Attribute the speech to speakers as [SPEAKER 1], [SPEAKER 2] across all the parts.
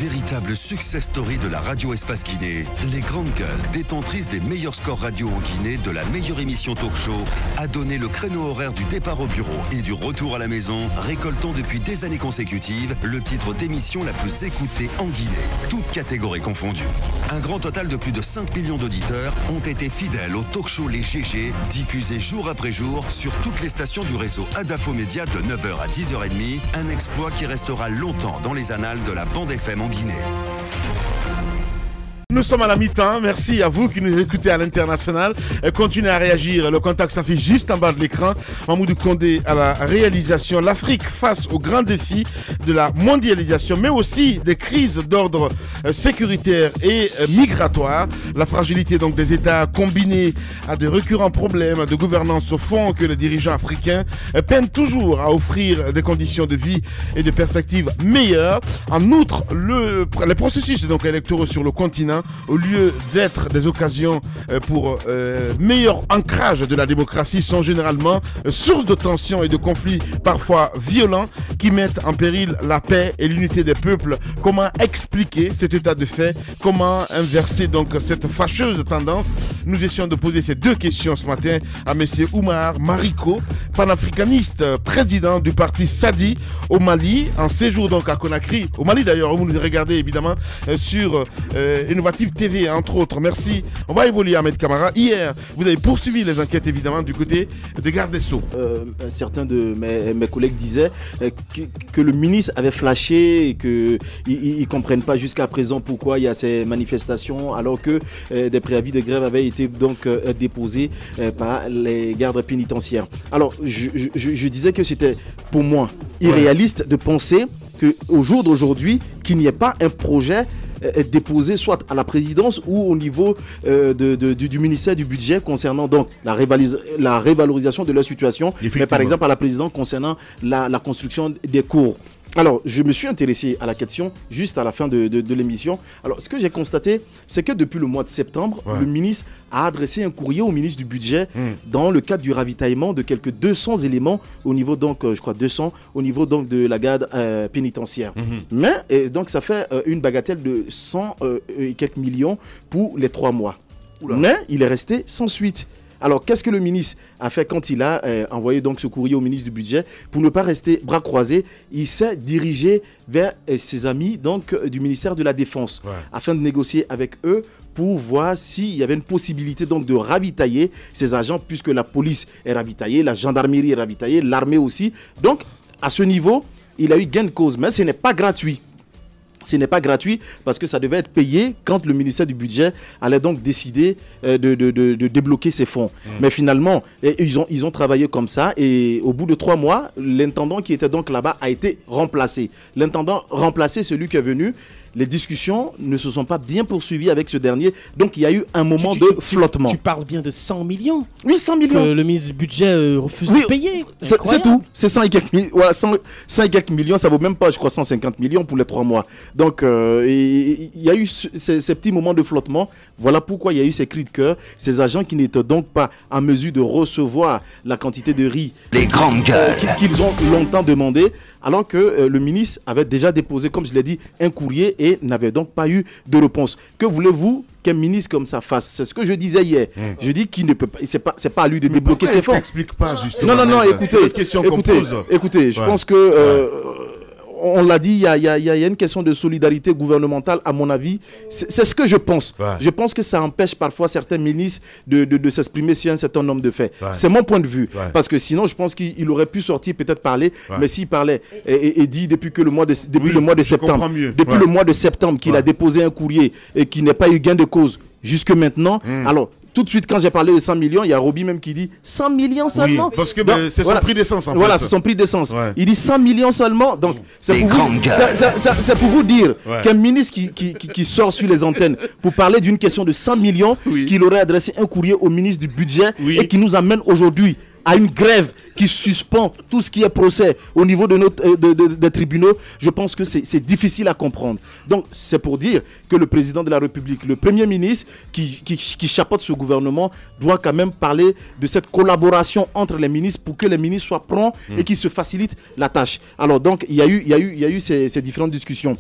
[SPEAKER 1] Véritable success story de la radio Espace Guinée, les Grandes Gueules, détentrices des meilleurs scores radio en Guinée, de la meilleure émission talk show, a donné le créneau horaire du départ au bureau et du retour à la maison, récoltant depuis des années consécutives le titre d'émission la plus écoutée en Guinée, toutes catégories confondues. Un grand total de plus de 5 millions d'auditeurs ont été fidèles au talk show Les GG, diffusé jour après jour sur toutes les stations du réseau Adafo Média de 9h à 10h30, un exploit qui restera longtemps dans les annales de la bande FM en Guinée.
[SPEAKER 2] Nous sommes à la mi-temps, merci à vous qui nous écoutez à l'international. Continuez à réagir, le contact s'affiche juste en bas de l'écran. Mamoudou Condé à la réalisation. L'Afrique face aux grands défis de la mondialisation, mais aussi des crises d'ordre sécuritaire et migratoire. La fragilité donc des États combinée à de récurrents problèmes de gouvernance font que les dirigeants africains peinent toujours à offrir des conditions de vie et de perspectives meilleures. En outre, les processus donc électoraux sur le continent, au lieu d'être des occasions pour meilleur ancrage de la démocratie, sont généralement source de tensions et de conflits parfois violents qui mettent en péril la paix et l'unité des peuples. Comment expliquer cet état de fait? Comment inverser donc cette fâcheuse tendance? Nous essayons de poser ces deux questions ce matin à M. Oumar Mariko, panafricaniste, président du parti Sadi au Mali, en séjour donc à Conakry, au Mali d'ailleurs, vous nous regardez évidemment sur Innovative TV, entre autres. Merci. On va évoluer, Ahmed Kamara. Hier, vous avez poursuivi les enquêtes, évidemment, du côté de Garde des Sceaux.
[SPEAKER 3] Certains de mes collègues disaient que le ministre avait flashé et qu'ils ne comprennent pas jusqu'à présent pourquoi il y a ces manifestations, alors que des préavis de grève avaient été donc déposés par les gardes pénitentiaires. Alors, je disais que c'était, pour moi, irréaliste de penser qu'au jour d'aujourd'hui, qu'il n'y ait pas un projet déposé soit à la présidence ou au niveau du ministère du budget concernant donc la révalorisation de leur situation, mais par exemple à la présidence concernant la construction des cours. Alors, je me suis intéressé à la question juste à la fin de l'émission. Alors, ce que j'ai constaté, c'est que depuis le mois de septembre, le ministre a adressé un courrier au ministre du Budget dans le cadre du ravitaillement de quelques 200 éléments au niveau, donc, je crois 200, au niveau donc de la garde pénitentiaire. Mais, donc, ça fait une bagatelle de 100 et quelques millions pour les 3 mois. Mais, il est resté sans suite. Alors, qu'est-ce que le ministre a fait quand il a envoyé donc ce courrier au ministre du Budget? Pour ne pas rester bras croisés, il s'est dirigé vers ses amis donc, du ministère de la Défense afin de négocier avec eux pour voir s'il y avait une possibilité donc, de ravitailler ces agents, puisque la police est ravitaillée, la gendarmerie est ravitaillée, l'armée aussi. Donc, à ce niveau, il a eu gain de cause, mais ce n'est pas gratuit. Ce n'est pas gratuit parce que ça devait être payé quand le ministère du Budget allait donc décider de débloquer ces fonds. Mais finalement, ils ont travaillé comme ça et au bout de 3 mois, l'intendant qui était donc là-bas a été remplacé. L'intendant remplacé, celui qui est venu, les discussions ne se sont pas bien poursuivies avec ce dernier. Donc, il y a eu un moment de flottement.
[SPEAKER 4] Tu parles bien de 100 millions.
[SPEAKER 3] Oui, 100 millions.
[SPEAKER 4] Que le ministre du Budget refuse de payer.
[SPEAKER 3] C'est tout. C'est 100 et quelques millions. Ça vaut même pas, je crois, 150 millions pour les 3 mois. Donc, il y a eu ces petits moments de flottement. Voilà pourquoi il y a eu ces cris de cœur. Ces agents qui n'étaient donc pas en mesure de recevoir la quantité de riz
[SPEAKER 1] Les Grandes Gueules
[SPEAKER 3] qu'ils ont longtemps demandé, alors que le ministre avait déjà déposé, comme je l'ai dit, un courrier et n'avait donc pas eu de réponse. Que voulez-vous qu'un ministre comme ça fasse? C'est ce que je disais hier. Je dis qu'il ne peut pas, c'est pas à lui de débloquer ses fonds.
[SPEAKER 2] N'explique pas justement.
[SPEAKER 3] Non, écoutez, je pense que on l'a dit, il y a une question de solidarité gouvernementale, à mon avis. C'est ce que je pense. Je pense que ça empêche parfois certains ministres de s'exprimer sur un certain nombre de faits. C'est mon point de vue. Parce que sinon, je pense qu'il aurait pu sortir, peut-être parler, mais s'il parlait et dit depuis le mois de septembre, qu'il a déposé un courrier et qu'il n'a pas eu gain de cause jusque maintenant, alors tout de suite, quand j'ai parlé de 100 millions, il y a Roby même qui dit 100 millions seulement.
[SPEAKER 2] Oui, parce que c'est son prix d'essence.
[SPEAKER 3] Voilà, c'est son prix d'essence. Il dit 100 millions seulement. Donc, c'est pour vous dire qu'un ministre qui sort sur les antennes pour parler d'une question de 100 millions, qu'il aurait adressé un courrier au ministre du Budget et qui nous amène aujourd'hui à une grève qui suspend tout ce qui est procès au niveau des tribunaux, je pense que c'est difficile à comprendre. Donc, c'est pour dire que le président de la République, le Premier ministre qui chapeaute ce gouvernement, doit quand même parler de cette collaboration entre les ministres pour que les ministres soient prompts et qu'ils se facilitent la tâche. Alors, donc, il y a eu ces différentes discussions.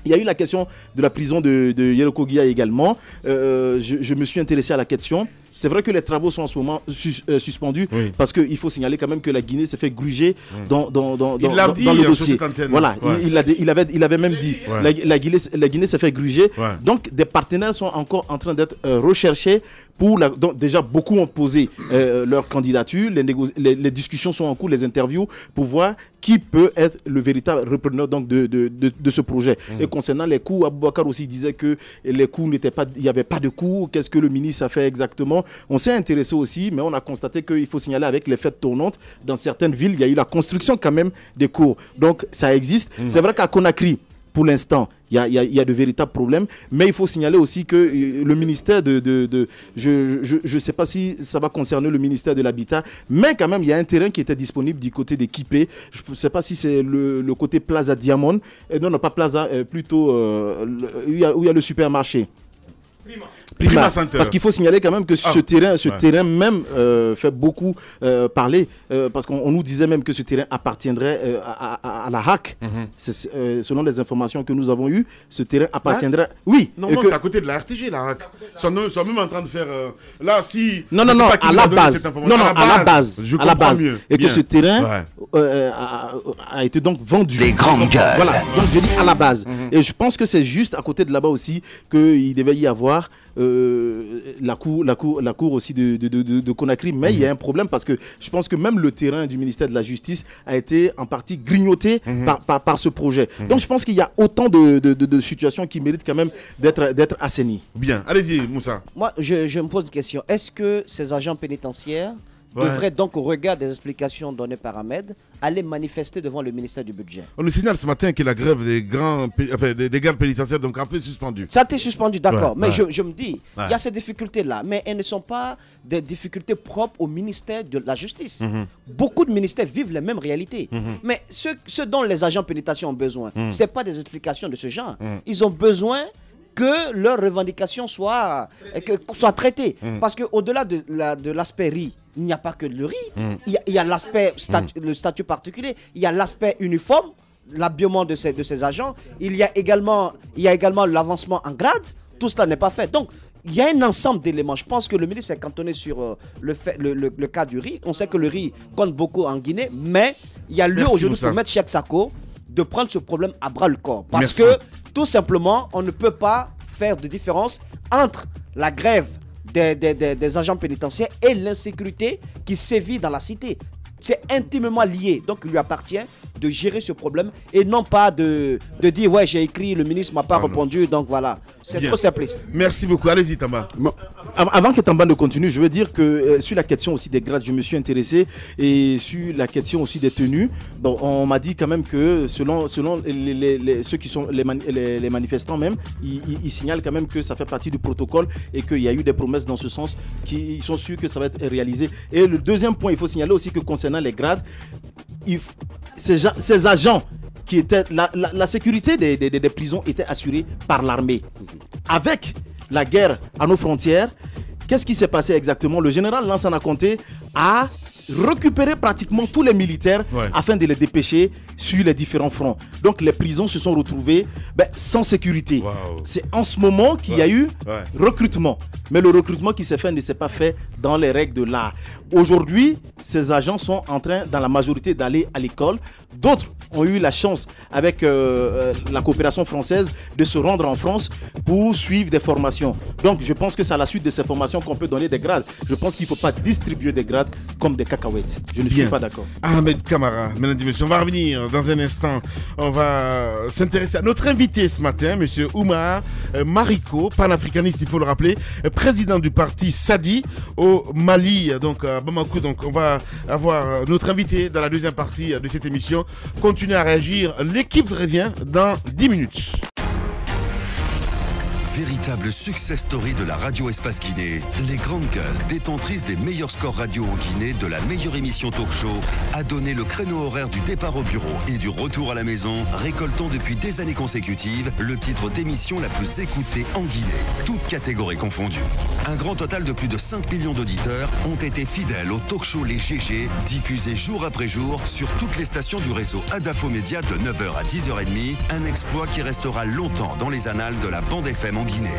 [SPEAKER 3] Il y a eu la question de la prison de Yeroko Guia également. Je me suis intéressé à la question. C'est vrai que les travaux sont en ce moment suspendus parce qu'il faut signaler quand même que la Guinée s'est fait gruger dans le dossier. Voilà, il avait même dit la Guinée s'est fait gruger. Donc des partenaires sont encore en train d'être recherchés. Donc, déjà, beaucoup ont posé leur candidature. Les discussions sont en cours, les interviews, pour voir qui peut être le véritable repreneur donc, de ce projet. Et concernant les coûts, Aboubakar aussi disait que les coûts n'étaient pas, il n'y avait pas de coûts. Qu'est-ce que le ministre a fait exactement? On s'est intéressé aussi, mais on a constaté qu'il faut signaler avec les fêtes tournantes, dans certaines villes, il y a eu la construction quand même des cours. Donc, ça existe. C'est vrai qu'à Conakry, pour l'instant, il y a de véritables problèmes, mais il faut signaler aussi que le ministère je ne sais pas si ça va concerner le ministère de l'Habitat, mais quand même, il y a un terrain qui était disponible du côté des Kipé. Je ne sais pas si c'est le côté Plaza Diamond. Non, pas Plaza, plutôt où il y a le supermarché. Prima. Parce qu'il faut signaler quand même que ce terrain même fait beaucoup parler parce qu'on nous disait même que ce terrain appartiendrait à la HAC. Selon les informations que nous avons eues, ce terrain appartiendrait... Oui.
[SPEAKER 2] Non, c'est à côté de la RTG, la HAC. Ils sont même en train de faire... Là, si...
[SPEAKER 3] Non, à la base. À la base. Et que ce terrain a été donc vendu.
[SPEAKER 1] Les grandes gueules.
[SPEAKER 3] Voilà, donc je dis à la base. Et je pense que c'est juste à côté de là-bas aussi qu'il devait y avoir la cour aussi de Conakry, mais il y a un problème parce que je pense que même le terrain du ministère de la Justice a été en partie grignoté par ce projet. Donc je pense qu'il y a autant de situations qui méritent quand même d'être assainies.
[SPEAKER 2] Bien, allez-y Moussa.
[SPEAKER 5] Moi je me pose une question, est-ce que ces agents pénitentiaires devrait donc, au regard des explications données par Ahmed, aller manifester devant le ministère du Budget?
[SPEAKER 2] On nous signale ce matin que la grève des gardes pénitentiaires donc a été suspendue.
[SPEAKER 5] Ça a été suspendu, d'accord. Mais je me dis, il y a ces difficultés-là, mais elles ne sont pas des difficultés propres au ministère de la Justice. Beaucoup de ministères vivent les mêmes réalités. Mais ce dont les agents pénitentiaires ont besoin, ce n'est pas des explications de ce genre. Ils ont besoin que leurs revendications soient traitées. Parce qu'au-delà de l'aspect riz, il n'y a pas que le riz. Il y a l'aspect le statut particulier, il y a l'aspect uniforme, l'habillement de ces agents, il y a également l'avancement en grade. Tout cela n'est pas fait. Donc, il y a un ensemble d'éléments. Je pense que le ministre s'est cantonné sur le cas du riz. On sait que le riz compte beaucoup en Guinée, mais il y a lieu aujourd'hui pour Maître Cheikh Sako de prendre ce problème à bras le corps. Parce que, tout simplement, on ne peut pas faire de différence entre la grève des agents pénitentiaires et l'insécurité qui sévit dans la cité. C'est intimement lié. Donc, il lui appartient de gérer ce problème et non pas de dire « Ouais, j'ai écrit, le ministre ne m'a pas répondu, donc voilà. » C'est trop simpliste.
[SPEAKER 2] Merci beaucoup. Allez-y, Tamba.
[SPEAKER 3] Avant que Tamba ne continue, je veux dire que sur la question aussi des grades, je me suis intéressé et sur la question aussi des tenues. Bon, on m'a dit quand même que selon ceux qui sont les manifestants même, ils signalent quand même que ça fait partie du protocole et qu'il y a eu des promesses dans ce sens qui sont sûrs que ça va être réalisé. Et le deuxième point, il faut signaler aussi que concernant les grades, ces agents qui étaient la sécurité des prisons était assurée par l'armée. Avec la guerre à nos frontières, qu'est-ce qui s'est passé exactement? Le général Lansana Conté a récupéré pratiquement tous les militaires afin de les dépêcher sur les différents fronts. Donc les prisons se sont retrouvées sans sécurité. C'est en ce moment qu'il y a eu recrutement. Mais le recrutement qui s'est fait ne s'est pas fait dans les règles de l'art. Aujourd'hui, ces agents sont en train, dans la majorité, d'aller à l'école. D'autres ont eu la chance, avec la coopération française, de se rendre en France pour suivre des formations. Donc je pense que c'est à la suite de ces formations qu'on peut donner des grades. Je pense qu'il ne faut pas distribuer des grades comme des cacahuètes. Je ne suis pas d'accord.
[SPEAKER 2] Ahmed Kamara, mesdames et messieurs, on va revenir dans un instant. On va s'intéresser à notre invité ce matin, monsieur Oumar Mariko, panafricaniste, il faut le rappeler, président du parti Sadi au Mali, donc à Bamako. Donc on va avoir notre invité dans la deuxième partie de cette émission. Continuez à réagir. L'équipe revient dans 10 minutes.
[SPEAKER 1] véritable success story de la radio Espace Guinée, les grandes gueules, détentrices des meilleurs scores radio en Guinée de la meilleure émission talk show, a donné le créneau horaire du départ au bureau et du retour à la maison, récoltant depuis des années consécutives le titre d'émission la plus écoutée en Guinée, toutes catégories confondues. Un grand total de plus de 5 millions d'auditeurs ont été fidèles au talk show Les GG, diffusé jour après jour sur toutes les stations du réseau Adafo Média de 9h à 10h30, un exploit qui restera longtemps dans les annales de la bande FM en Guinée.